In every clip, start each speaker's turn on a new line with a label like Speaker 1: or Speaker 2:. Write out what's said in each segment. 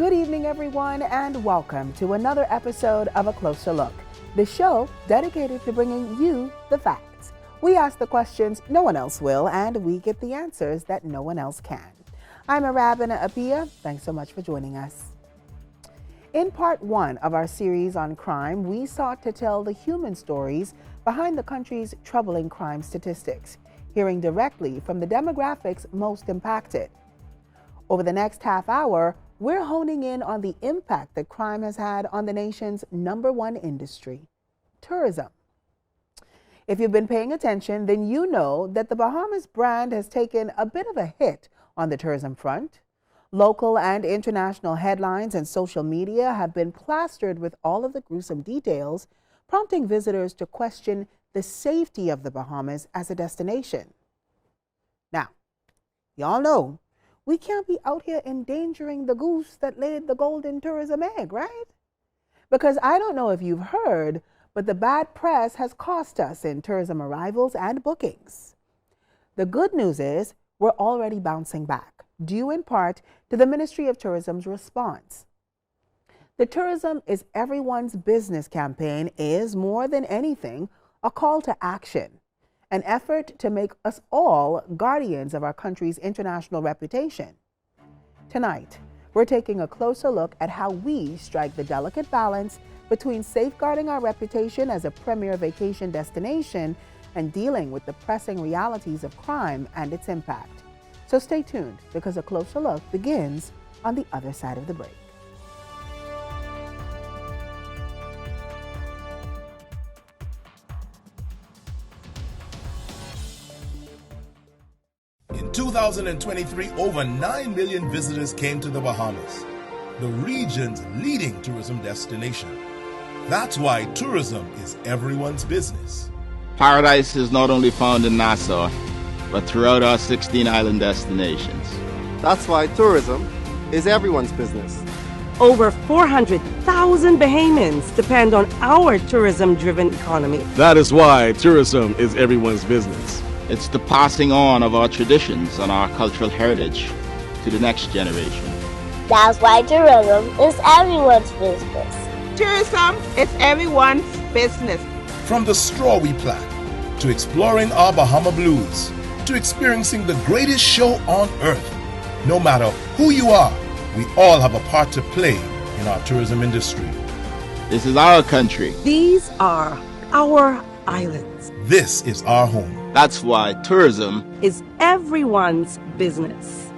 Speaker 1: Good evening, everyone, and welcome to another episode of A Closer Look, the show dedicated to bringing you the facts. We ask the questions no one else will, and we get the answers that no one else can. I'm Arabina Apia. Thanks so much for joining us. In part one of our series on crime, we sought to tell the human stories behind the country's troubling crime statistics, hearing directly from the demographics most impacted. Over the next half hour, we're honing in on the impact that crime has had on the nation's number one industry, tourism. If you've been paying attention, then you know that the Bahamas brand has taken a bit of a hit on the tourism front. Local and international headlines and social media have been plastered with all of the gruesome details, prompting visitors to question the safety of the Bahamas as a destination. Now, y'all know, we can't be out here endangering the goose that laid the golden tourism egg, right? Because I don't know if you've heard, but the bad press has cost us in tourism arrivals and bookings. The good news is we're already bouncing back, due in part to the Ministry of Tourism's response. The Tourism is Everyone's Business campaign is, more than anything, a call to action. An effort to make us all guardians of our country's international reputation. Tonight, we're taking a closer look at how we strike the delicate balance between safeguarding our reputation as a premier vacation destination and dealing with the pressing realities of crime and its impact. So stay tuned, because a closer look begins on the other side of the break.
Speaker 2: In 2023, over 9 million visitors came to the Bahamas, the region's leading tourism destination. That's why tourism is everyone's business.
Speaker 3: Paradise is not only found in Nassau, but throughout our 16 island destinations.
Speaker 4: That's why tourism is everyone's business.
Speaker 5: Over 400,000 Bahamians depend on our tourism-driven economy.
Speaker 6: That is why tourism is everyone's business.
Speaker 3: It's the passing on of our traditions and our cultural heritage to the next generation.
Speaker 7: That's why tourism is everyone's business.
Speaker 8: Tourism is everyone's business.
Speaker 2: From the straw we plant, to exploring our Bahama blues, to experiencing the greatest show on earth. No matter who you are, we all have a part to play in our tourism industry.
Speaker 3: This is our country.
Speaker 5: These are our islands.
Speaker 2: This is our home.
Speaker 3: That's why tourism
Speaker 5: Is everyone's business.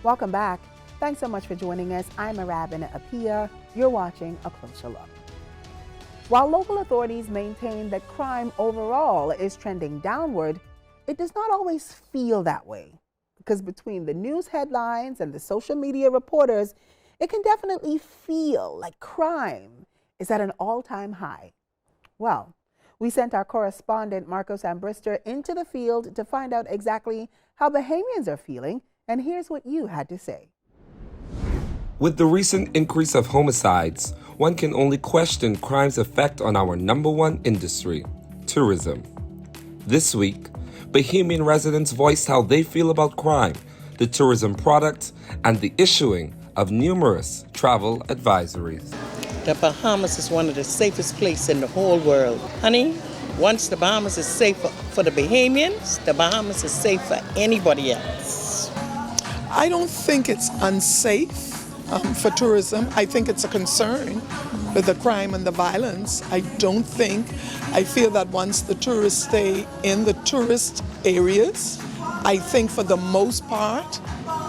Speaker 1: Welcome back. Thanks so much for joining us. I'm Arabina Apia. You're watching A Closer Look. While local authorities maintain that crime overall is trending downward, it does not always feel that way. Because between the news headlines and the social media reporters, it can definitely feel like crime is at an all-time high. Well, we sent our correspondent Marcos Ambrister into the field to find out exactly how Bahamians are feeling, and here's what you had to say.
Speaker 9: With the recent increase of homicides, one can only question crime's effect on our number one industry, tourism. This week, Bahamian residents voiced how they feel about crime, the tourism product, and the issuing of numerous travel advisories.
Speaker 8: The Bahamas is one of the safest places in the whole world. Honey, once the Bahamas is safe for the Bahamians, the Bahamas is safe for anybody else.
Speaker 10: I don't think it's unsafe for tourism. I think it's a concern with the crime and the violence. I feel that once the tourists stay in the tourist areas, I think for the most part,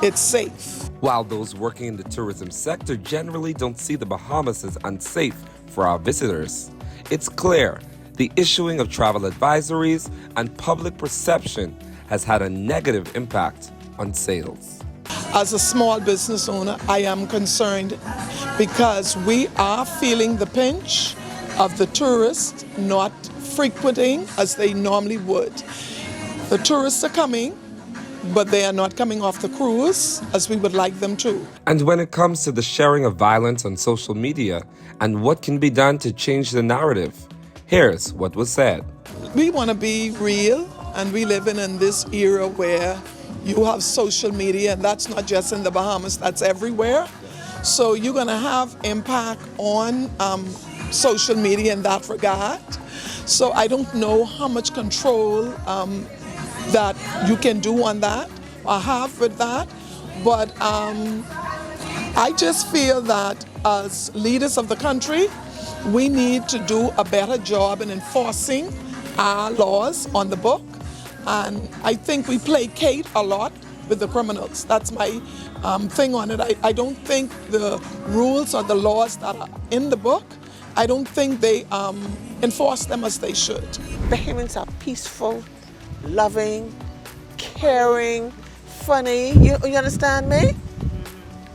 Speaker 10: it's safe.
Speaker 9: While those working in the tourism sector generally don't see the Bahamas as unsafe for our visitors, it's clear the issuing of travel advisories and public perception has had a negative impact on sales.
Speaker 10: As a small business owner, I am concerned because we are feeling the pinch of the tourists not frequenting as they normally would. The tourists are coming, but they are not coming off the cruise as we would like them to.
Speaker 9: And when it comes to the sharing of violence on social media and what can be done to change the narrative, here's what was said.
Speaker 10: We want to be real, and we live in this era where you have social media, and that's not just in the Bahamas, that's everywhere. So you're going to have impact on social media in that regard. So I don't know how much control that you can do on that or have with that, but I just feel that as leaders of the country, we need to do a better job in enforcing our laws on the book. And I think we placate a lot with the criminals. That's my thing on it. I don't think the rules or the laws that are in the book, I don't think they enforce them as they should.
Speaker 11: Bahamians are peaceful, loving, caring, funny. You understand me?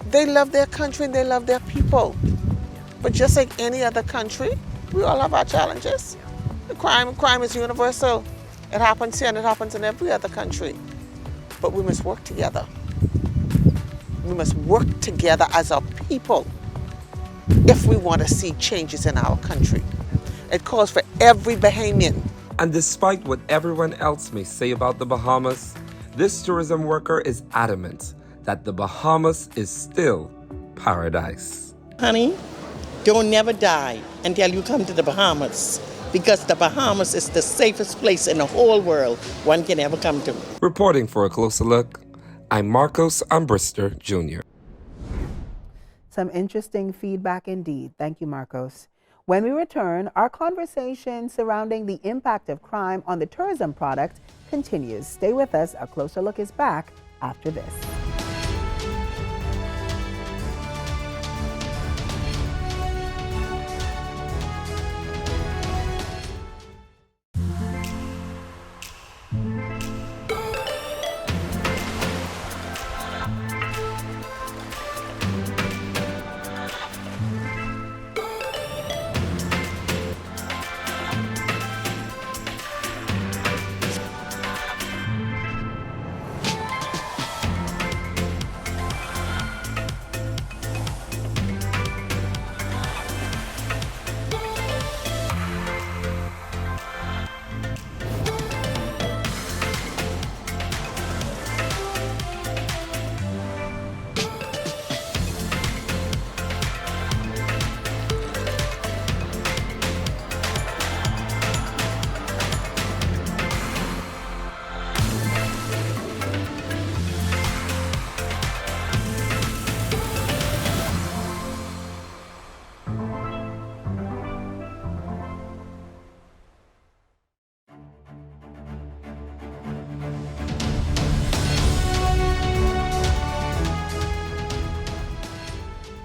Speaker 11: They love their country and they love their people. But just like any other country, we all have our challenges. Crime is universal. It happens here and it happens in every other country. But we must work together. We must work together as a people if we want to see changes in our country. It calls for every Bahamian.
Speaker 9: And despite what everyone else may say about the Bahamas, this tourism worker is adamant that the Bahamas is still paradise.
Speaker 8: Honey, don't never die until you come to the Bahamas, because the Bahamas is the safest place in the whole world one can ever come to.
Speaker 9: Reporting for A Closer Look, I'm Marcos Ambrister Jr.
Speaker 1: Some interesting feedback indeed. Thank you, Marcos. When we return, our conversation surrounding the impact of crime on the tourism product continues. Stay with us. A Closer Look is back after this.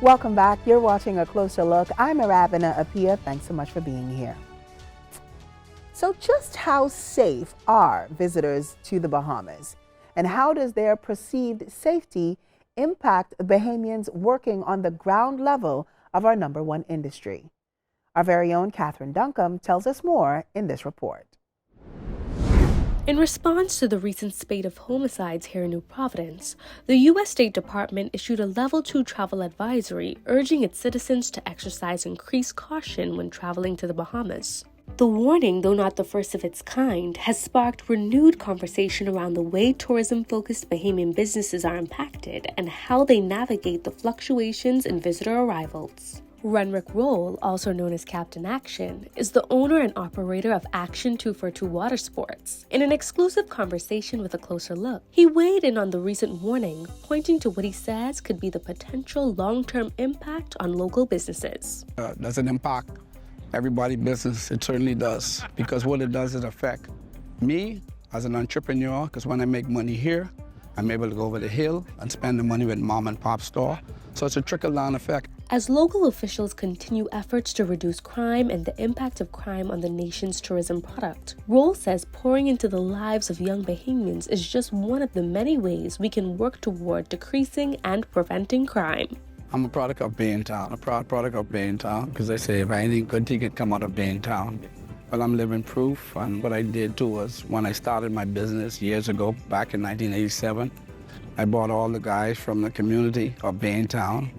Speaker 1: Welcome back. You're watching A Closer Look. I'm Aravina Apia. Thanks so much for being here. So just how safe are visitors to the Bahamas? And how does their perceived safety impact Bahamians working on the ground level of our number one industry? Our very own Catherine Duncombe tells us more in this report.
Speaker 12: In response to the recent spate of homicides here in New Providence, the U.S. State Department issued a Level 2 travel advisory urging its citizens to exercise increased caution when traveling to the Bahamas. The warning, though not the first of its kind, has sparked renewed conversation around the way tourism-focused Bahamian businesses are impacted and how they navigate the fluctuations in visitor arrivals. Renrick Roll, also known as Captain Action, is the owner and operator of Action 242 Water Sports. In an exclusive conversation with A Closer Look, he weighed in on the recent warning, pointing to what he says could be the potential long-term impact on local businesses.
Speaker 13: Does it impact everybody's business? It certainly does, because what it does is affect me as an entrepreneur, because when I make money here, I'm able to go over the hill and spend the money with mom and pop store. So it's a trickle-down effect.
Speaker 12: As local officials continue efforts to reduce crime and the impact of crime on the nation's tourism product, Roll says pouring into the lives of young Bahamians is just one of the many ways we can work toward decreasing and preventing crime.
Speaker 13: I'm a product of Baintown, a proud product of Baintown, because they say if anything good thing can come out of Baintown, Well, I'm living proof. And what I did too was when I started my business years ago, back in 1987, I bought all the guys from the community of Baintown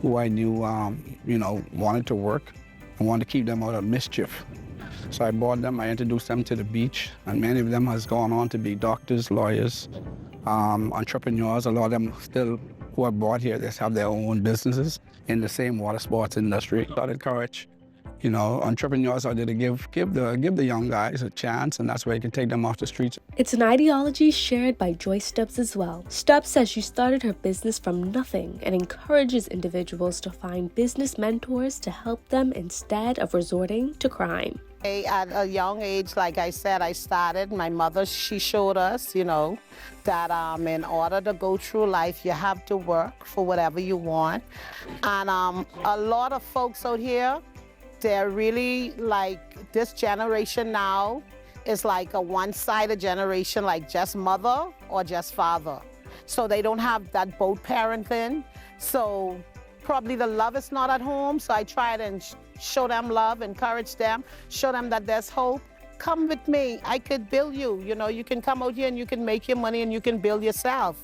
Speaker 13: who I knew, wanted to work and wanted to keep them out of mischief. So I bought them, I introduced them to the beach, and many of them has gone on to be doctors, lawyers, entrepreneurs. A lot of them still who are brought here, they have their own businesses in the same water sports industry. I encourage, entrepreneurs out there to give the young guys a chance, and that's where you can take them off the streets.
Speaker 12: It's an ideology shared by Joyce Stubbs as well. Stubbs says she started her business from nothing and encourages individuals to find business mentors to help them instead of resorting to crime.
Speaker 14: At a young age, like I said, I started. My mother, she showed us, that in order to go through life, you have to work for whatever you want. And a lot of folks out here, they're really like this generation now is like a one-sided generation, like just mother or just father. So they don't have that both parenting. So probably the love is not at home. So I try to show them love, encourage them, show them that there's hope. Come with me, I could build you. You can come out here and you can make your money and you can build yourself.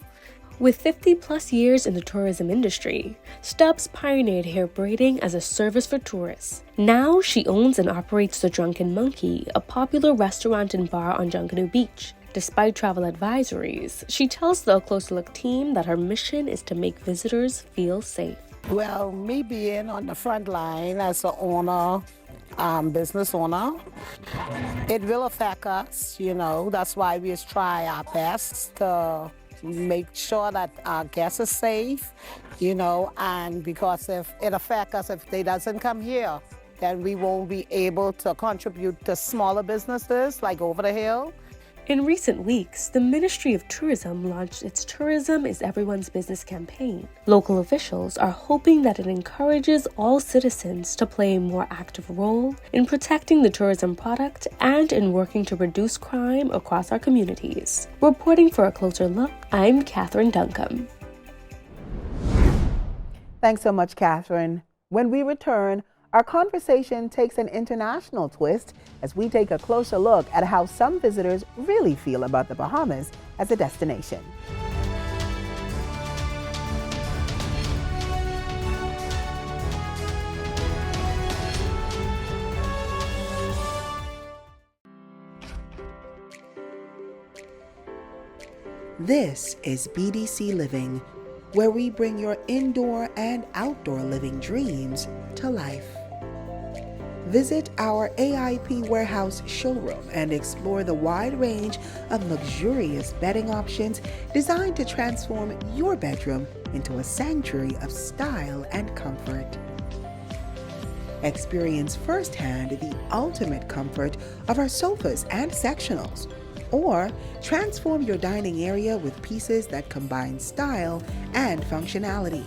Speaker 12: With 50 plus years in the tourism industry, Stubbs pioneered hair braiding as a service for tourists. Now she owns and operates the Drunken Monkey, a popular restaurant and bar on Junkanoo Beach. Despite travel advisories, she tells the A Closer Look team that her mission is to make visitors feel safe.
Speaker 14: Well, me being on the front line as an owner, business owner, it will affect us, That's why we try our best to make sure that our guests are safe, and because if it affects us, if they doesn't come here, then we won't be able to contribute to smaller businesses like over the hill.
Speaker 12: In recent weeks, the Ministry of Tourism launched its Tourism is Everyone's Business campaign. Local officials are hoping that it encourages all citizens to play a more active role in protecting the tourism product and in working to reduce crime across our communities. Reporting for A Closer Look, I'm Catherine Duncombe.
Speaker 1: Thanks so much, Catherine. When we return, our conversation takes an international twist as we take a closer look at how some visitors really feel about the Bahamas as a destination. This is BDC Living, where we bring your indoor and outdoor living dreams to life. Visit our AIP warehouse showroom and explore the wide range of luxurious bedding options designed to transform your bedroom into a sanctuary of style and comfort. Experience firsthand the ultimate comfort of our sofas and sectionals, or transform your dining area with pieces that combine style and functionality.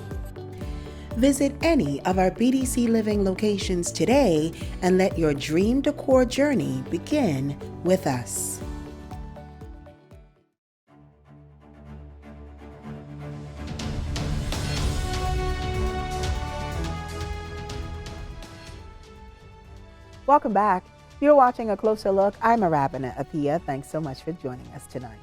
Speaker 1: Visit any of our BDC Living locations today and let your dream decor journey begin with us. Welcome back. You're watching A Closer Look. I'm Arabina Apia. Thanks so much for joining us tonight.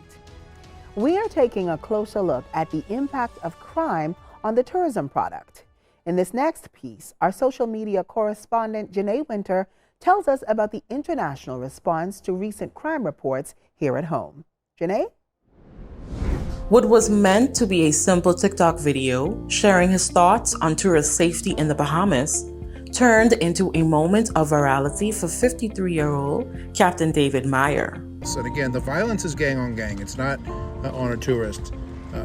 Speaker 1: We are taking a closer look at the impact of crime on the tourism product. In this next piece, our social media correspondent Janae Winter tells us about the international response to recent crime reports here at home. Janae?
Speaker 15: What was meant to be a simple TikTok video sharing his thoughts on tourist safety in the Bahamas turned into a moment of virality for 53-year-old Captain David Meyer.
Speaker 16: So again, the violence is gang on gang. It's not on a tourist.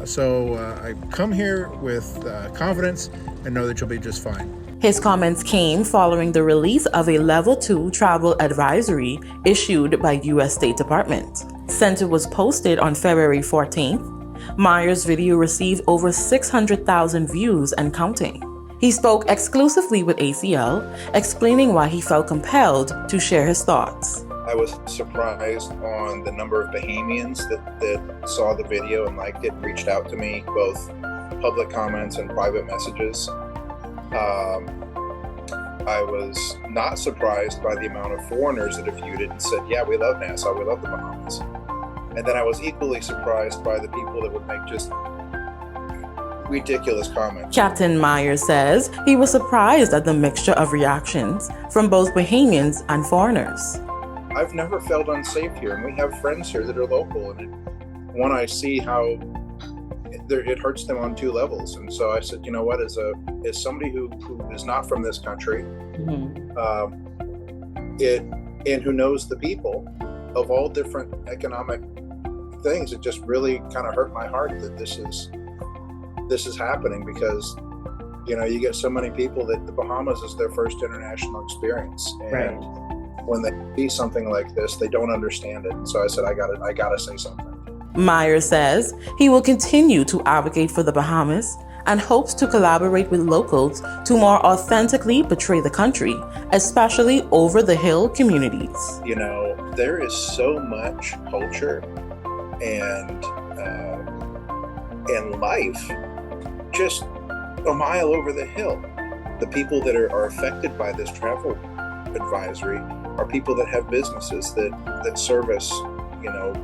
Speaker 16: So I come here with confidence and know that you'll be just fine.
Speaker 15: His comments came following the release of a Level 2 travel advisory issued by U.S. State Department. Since it was posted on February 14th, Meyer's video received over 600,000 views and counting. He spoke exclusively with ACL, explaining why he felt compelled to share his thoughts.
Speaker 17: I was surprised on the number of Bahamians that saw the video and liked it, reached out to me, both public comments and private messages. I was not surprised by the amount of foreigners that have viewed it and said, yeah, we love Nassau, we love the Bahamas. And then I was equally surprised by the people that would make just ridiculous comments.
Speaker 15: Captain Myers says he was surprised at the mixture of reactions from both Bahamians and foreigners.
Speaker 17: I've never felt unsafe here, and we have friends here that are local, and when I see how it hurts them on two levels. And so I said, you know what, as somebody who is not from this country, and who knows the people of all different economic things, it just really kind of hurt my heart that this is happening, because you get so many people that the Bahamas is their first international experience, and when they see something like this, they don't understand it. And so I said, I gotta say something.
Speaker 15: Myers says he will continue to advocate for the Bahamas and hopes to collaborate with locals to more authentically portray the country, especially over the hill communities.
Speaker 17: There is so much culture and life just a mile over the hill. The people that are affected by this travel advisory are people that have businesses that service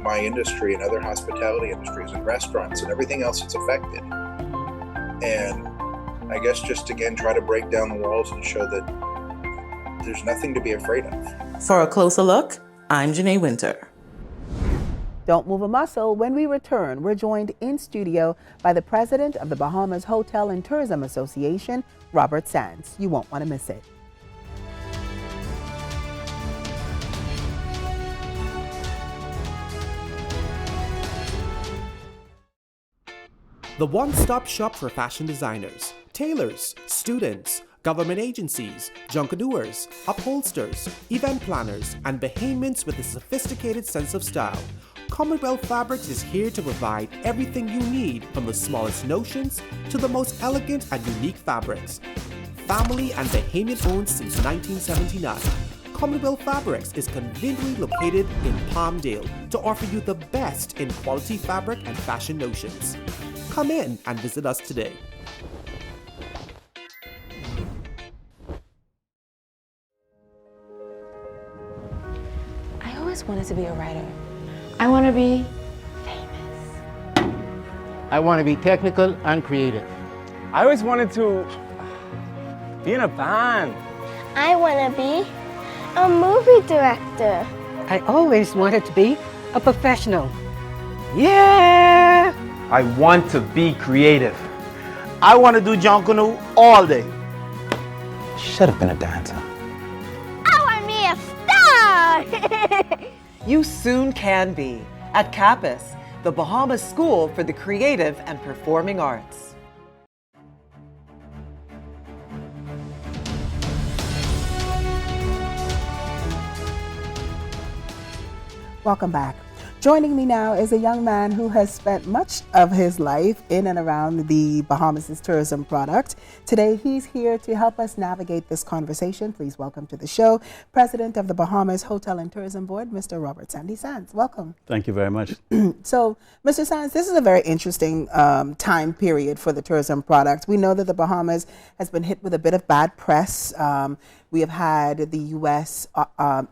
Speaker 17: my industry and other hospitality industries and restaurants and everything else that's affected. And I guess just again try to break down the walls and show that there's nothing to be afraid of.
Speaker 15: For a closer look, I'm Janae Winter.
Speaker 1: Don't move a muscle. When we return, we're joined in studio by the president of the Bahamas Hotel and Tourism Association, Robert Sands. You won't want to miss it.
Speaker 18: The one-stop shop for fashion designers, tailors, students, government agencies, junkedeurs, upholsters, event planners, and Bahamians with a sophisticated sense of style. Commonwealth Fabrics is here to provide everything you need, from the smallest notions to the most elegant and unique fabrics. Family and Bahamian owned since 1979. Commonwealth Fabrics is conveniently located in Palmdale to offer you the best in quality fabric and fashion notions. Come in and visit us today.
Speaker 19: I always wanted to be a writer. I want to be famous.
Speaker 20: I want to be technical and creative. I always wanted to be in a band.
Speaker 7: I want to be a movie director.
Speaker 21: I always wanted to be a professional. Yeah!
Speaker 20: I want to be creative. I want to do John Canoe all day. Should have been a dancer.
Speaker 7: I want to be a star!
Speaker 22: You soon can be at CAPAS, the Bahamas School for the Creative and Performing Arts.
Speaker 1: Welcome back. Joining me now is a young man who has spent much of his life in and around the Bahamas' tourism product. Today, he's here to help us navigate this conversation. Please welcome to the show, President of the Bahamas Hotel and Tourism Board, Mr. Robert Sandy Sands. Welcome.
Speaker 23: Thank you very much.
Speaker 1: So, Mr. Sands, this is a very interesting time period for the tourism product. We know that the Bahamas has been hit with a bit of bad press. We have had the U.S.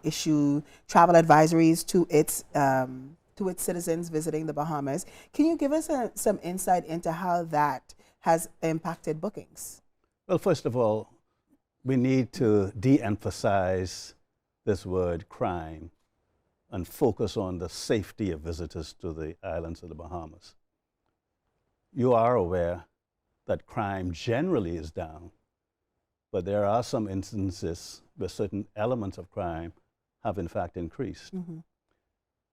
Speaker 1: issue travel advisories to its citizens visiting the Bahamas. Can you give us some insight into how that has impacted bookings?
Speaker 23: Well, first of all, we need to de-emphasize this word crime and focus on the safety of visitors to the islands of the Bahamas. You are aware that crime generally is down, but there are some instances where certain elements of crime have in fact increased.
Speaker 1: Mm-hmm.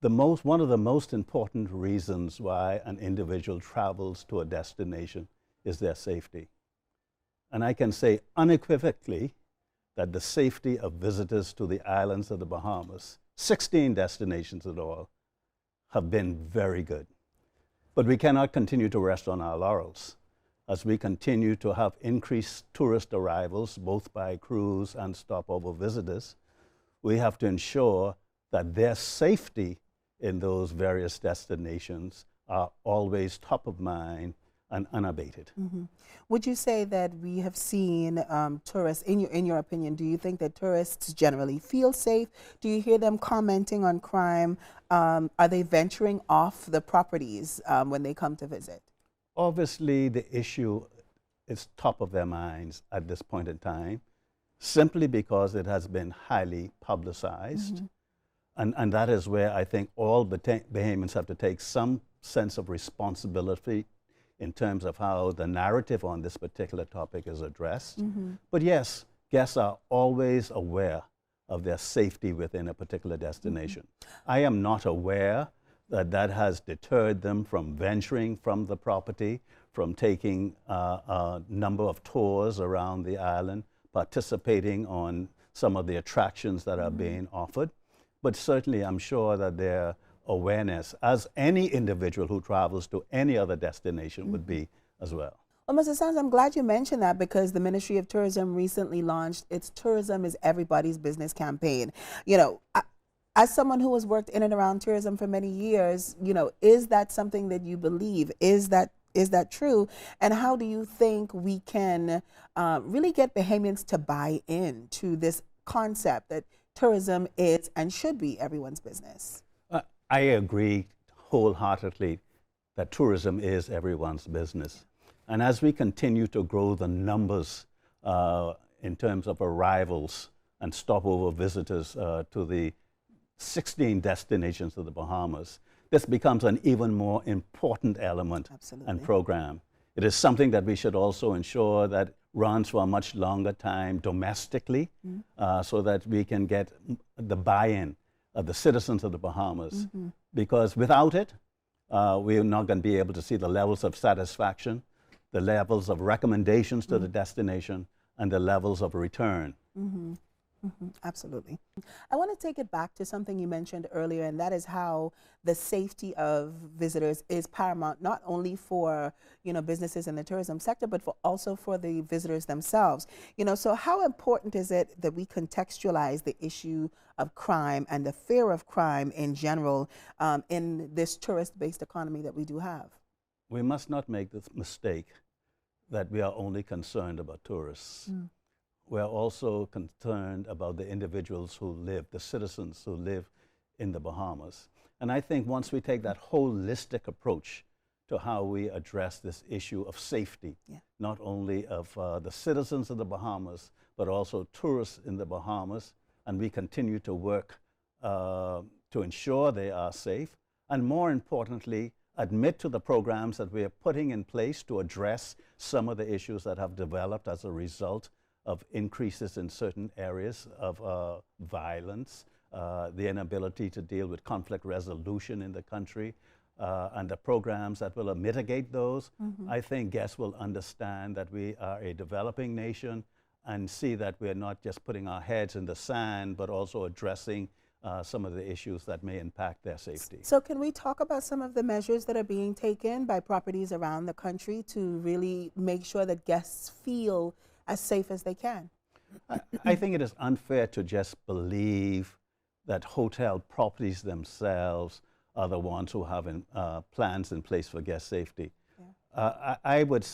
Speaker 23: One of the most important reasons why an individual travels to a destination is their safety. And I can say unequivocally that the safety of visitors to the islands of the Bahamas, 16 destinations in all, have been very good. But we cannot continue to rest on our laurels. As we continue to have increased tourist arrivals, both by cruise and stopover visitors, we have to ensure that their safety in those various destinations are always top of mind and unabated.
Speaker 1: Would you say that we have seen tourists, in your opinion, do you think that tourists generally feel safe? Do you hear them commenting on crime? Are they venturing off the properties when they come to visit?
Speaker 23: Obviously, the issue is top of their minds at this point in time, simply because it has been highly publicized. And that is where I think all Bahamians have to take some sense of responsibility in terms of how the narrative on this particular topic is addressed. But yes, guests are always aware of their safety within a particular destination. I am not aware that that has deterred them from venturing from the property, from taking a number of tours around the island, participating on some of the attractions that are being offered. But certainly I'm sure that their awareness, as any individual who travels to any other destination would be as well.
Speaker 1: Well, Mr. Sands, I'm glad you mentioned that, because the Ministry of Tourism recently launched its Tourism is Everybody's Business campaign. You know, as someone who has worked in and around tourism for many years, you know, is that something that you believe? Is that true? And how do you think we can really get Bahamians to buy into this concept that tourism is and should be everyone's business?
Speaker 23: I agree wholeheartedly that tourism is everyone's business. And as we continue to grow the numbers in terms of arrivals and stopover visitors to the 16 destinations of the Bahamas, this becomes an even more important element and program. It is something that we should also ensure that runs for a much longer time domestically, so that we can get the buy-in of the citizens of the Bahamas. Because without it, we're not going to be able to see the levels of satisfaction, the levels of recommendations to the destination, and the levels of return.
Speaker 1: Absolutely. I want to take it back to something you mentioned earlier, and that is how the safety of visitors is paramount, not only for, you know, businesses in the tourism sector, but also for the visitors themselves. You know, so how important is it that we contextualize the issue of crime and the fear of crime in general in this tourist-based economy that we do have?
Speaker 23: We must not make the mistake that we are only concerned about tourists. We're also concerned about the individuals who live, the citizens who live in the Bahamas. And I think once we take that holistic approach to how we address this issue of safety, not only of the citizens of the Bahamas, but also tourists in the Bahamas, and we continue to work to ensure they are safe, and more importantly, admit to the programs that we are putting in place to address some of the issues that have developed as a result of increases in certain areas of violence, the inability to deal with conflict resolution in the country, and the programs that will mitigate those. I think guests will understand that we are a developing nation and see that we're not just putting our heads in the sand, but also addressing some of the issues that may impact their safety.
Speaker 1: So can we talk about some of the measures that are being taken by properties around the country to really make sure that guests feel as safe as they can?
Speaker 23: I think it is unfair to just believe that hotel properties themselves are the ones who have plans in place for guest safety. I would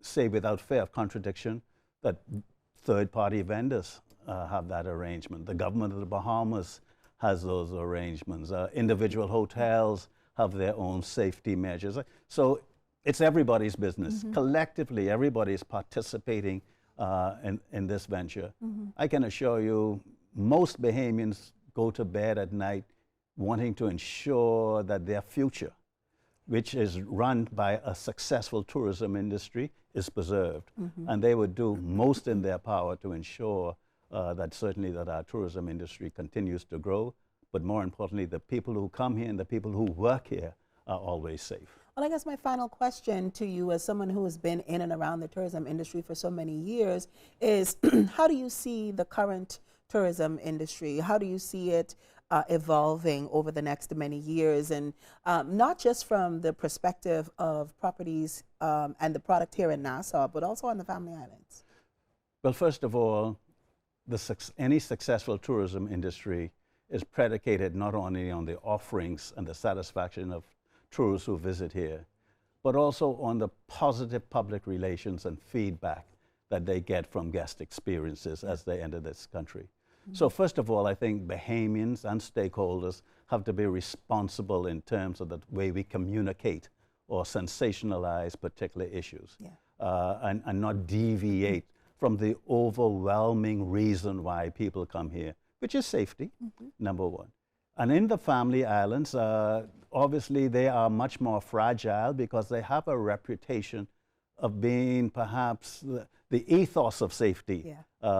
Speaker 23: say without fear of contradiction that third-party vendors have that arrangement. The government of the Bahamas has those arrangements. Individual hotels have their own safety measures. So it's everybody's business. Collectively, everybody is participating in this venture. I can assure you, most Bahamians go to bed at night wanting to ensure that their future, which is run by a successful tourism industry, is preserved. And they would do most in their power to ensure that certainly that our tourism industry continues to grow, but more importantly, the people who come here and the people who work here are always safe.
Speaker 1: Well, I guess my final question to you, as someone who has been in and around the tourism industry for so many years, is how do you see the current tourism industry? How do you see it evolving over the next many years? And not just from the perspective of properties and the product here in Nassau, but also on the Family Islands.
Speaker 23: Well, first of all, any successful tourism industry is predicated not only on the offerings and the satisfaction of tourists who visit here, but also on the positive public relations and feedback that they get from guest experiences as they enter this country. So first of all, I think Bahamians and stakeholders have to be responsible in terms of the way we communicate or sensationalize particular issues, and not deviate from the overwhelming reason why people come here, which is safety, number one. And in the family islands, obviously they are much more fragile because they have a reputation of being perhaps the ethos of safety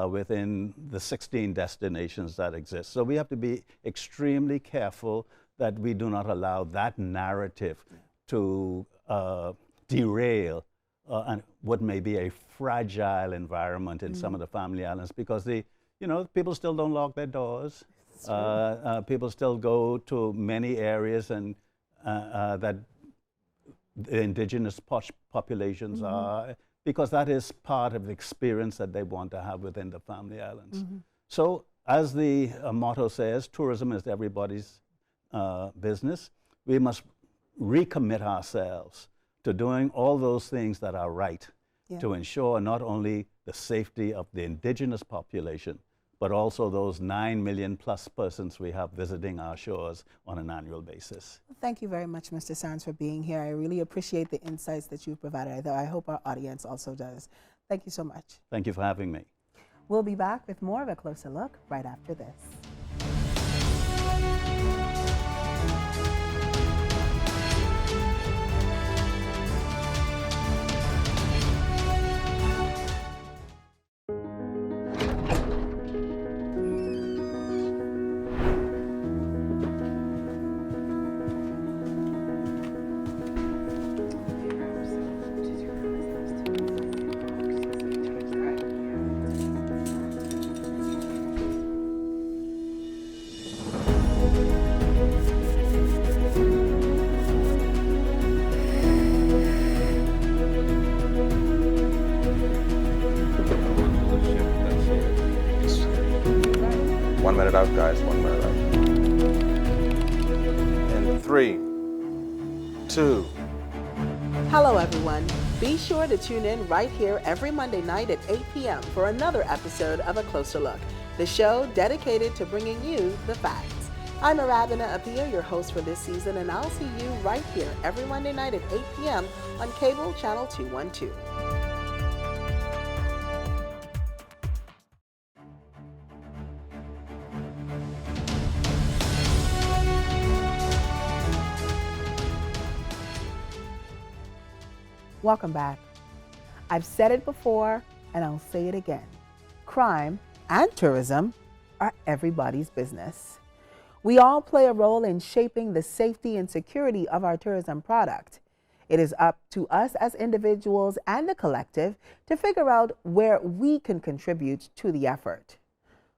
Speaker 23: within the 16 destinations that exist. So we have to be extremely careful that we do not allow that narrative to derail and what may be a fragile environment in some of the family islands, because people still don't lock their doors. People still go to many areas and that the indigenous populations are, because that is part of the experience that they want to have within the family islands. So as the motto says, tourism is everybody's business. We must recommit ourselves to doing all those things that are right to ensure not only the safety of the indigenous population, but also those 9 million plus persons we have visiting our shores on an annual basis.
Speaker 1: Thank you very much, Mr. Sands, for being here. I really appreciate the insights that you've provided. I hope our audience also does. Thank you so much.
Speaker 23: Thank you for having me.
Speaker 1: We'll be back with more of A Closer Look right after this.
Speaker 2: One minute out, guys. 1 minute out. In 3, 2.
Speaker 1: Hello, everyone. Be sure to tune in right here every Monday night at 8 p.m. for another episode of A Closer Look, the show dedicated to bringing you the facts. I'm Arabina Apia, your host for this season, and I'll see you right here every Monday night at 8 p.m. on cable channel 212. Welcome back. I've said it before, and I'll say it again. Crime and tourism are everybody's business. We all play a role in shaping the safety and security of our tourism product. It is up to us as individuals and the collective to figure out where we can contribute to the effort.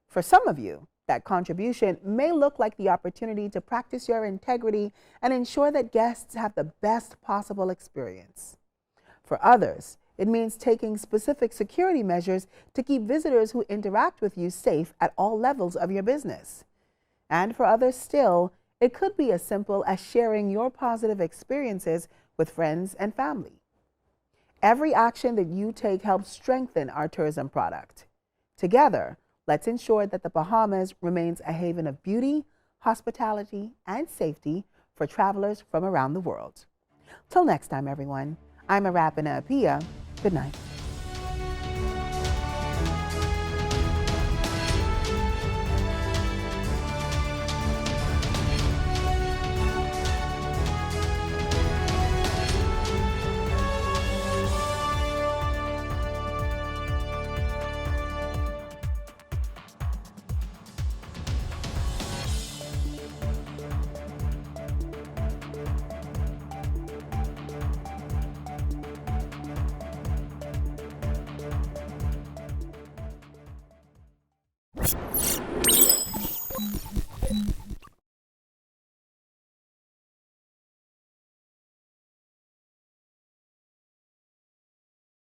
Speaker 1: For some of you, that contribution may look like the opportunity to practice your integrity and ensure that guests have the best possible experience. For others, it means taking specific security measures to keep visitors who interact with you safe at all levels of your business. And for others still, it could be as simple as sharing your positive experiences with friends and family. Every action that you take helps strengthen our tourism product. Together, let's ensure that the Bahamas remains a haven of beauty, hospitality, and safety for travelers from around the world. Till next time, everyone. I'm Arabina Apia. Good night.